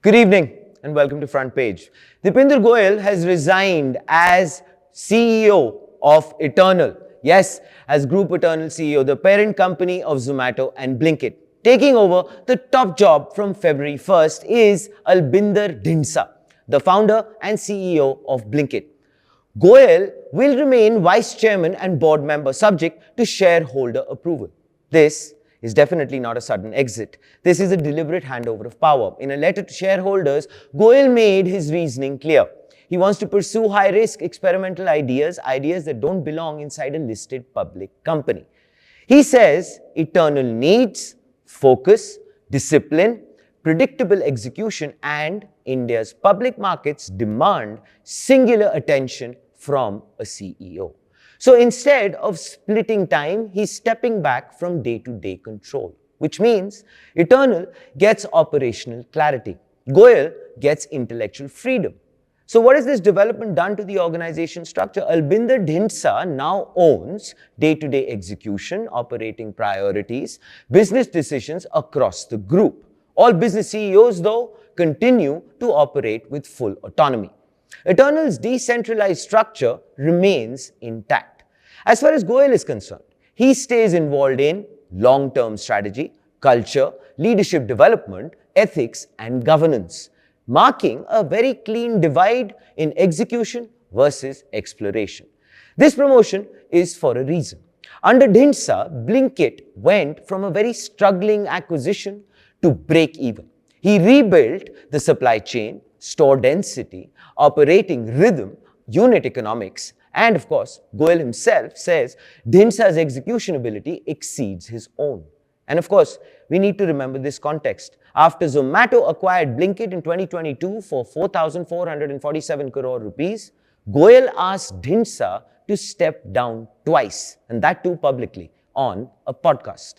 Good evening and welcome to Front Page. Deepinder Goyal has resigned as CEO of Eternal. Yes, as Group Eternal CEO, the parent company of Zomato and Blinkit. Taking over the top job from February 1st is Albinder Dhindsa, the founder and CEO of Blinkit. Goyal will remain vice chairman and board member subject to shareholder approval. This is definitely not a sudden exit. This is a deliberate handover of power. In a letter to shareholders, Goyal made his reasoning clear. He wants to pursue high-risk experimental ideas that don't belong inside a listed public company. He says Eternal needs focus, discipline, predictable execution, and India's public markets demand singular attention from a CEO. So instead of splitting time, he's stepping back from day-to-day control, which means Eternal gets operational clarity. Goyal gets intellectual freedom. So what has this development done to the organization structure? Albinder Dhindsa now owns day-to-day execution, operating priorities, business decisions across the group. All business CEOs, though, continue to operate with full autonomy. Eternal's decentralized structure remains intact. As far as Goyal is concerned, he stays involved in long-term strategy, culture, leadership development, ethics, and governance, marking a very clean divide in execution versus exploration. This promotion is for a reason. Under Dhindsa, Blinkit went from a very struggling acquisition to break even. He rebuilt the supply chain, store density, operating rhythm, unit economics, and of course, Goyal himself says Dhindsa's execution ability exceeds his own. And of course, we need to remember this context. After Zomato acquired Blinkit in 2022 for 4,447 crore rupees, Goyal asked Dhindsa to step down twice, and that too publicly, on a podcast.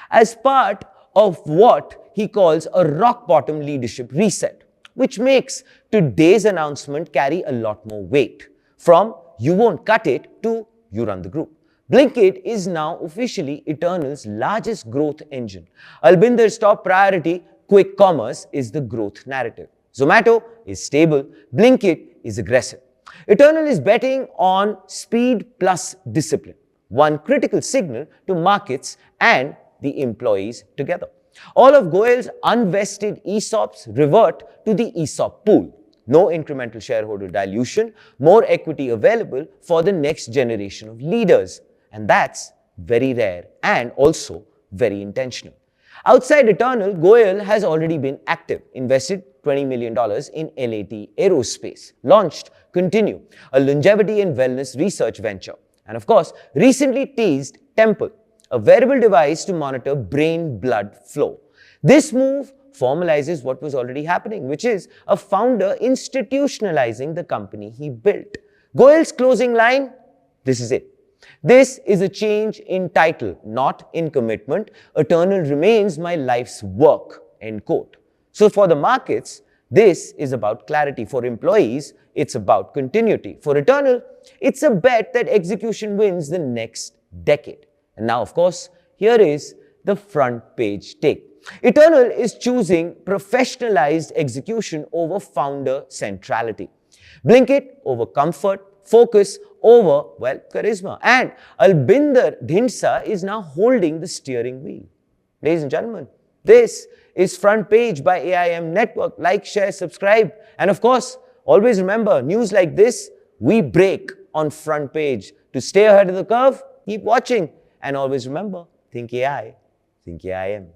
As part of what he calls a rock-bottom leadership reset, which makes today's announcement carry a lot more weight. From you won't cut it to you run the group. Blinkit is now officially Eternal's largest growth engine. Albinder's top priority, quick commerce, is the growth narrative. Zomato is stable. Blinkit is aggressive. Eternal is betting on speed plus discipline, one critical signal to markets and the employees together. All of Goyal's unvested ESOPs revert to the ESOP pool. No incremental shareholder dilution, more equity available for the next generation of leaders. And that's very rare and also very intentional. Outside Eternal, Goyal has already been active, invested $20 million in LAT Aerospace, launched Continue, a longevity and wellness research venture, and of course, recently teased Temple, a wearable device to monitor brain-blood flow. This move formalizes what was already happening, which is a founder institutionalizing the company he built. Goyal's closing line, this is it. This is a change in title, not in commitment. Eternal remains my life's work, end quote. So for the markets, this is about clarity. For employees, it's about continuity. For Eternal, it's a bet that execution wins the next decade. And now, of course, here is the front page take. Eternal is choosing professionalized execution over founder centrality. Blinkit over comfort, focus over, well, charisma. And Albinder Dhindsa is now holding the steering wheel. Ladies and gentlemen, this is Front Page by AIM Network. Like, share, subscribe. And of course, always remember, news like this, we break on Front Page. To stay ahead of the curve, keep watching. And always remember, think AI, think AIM.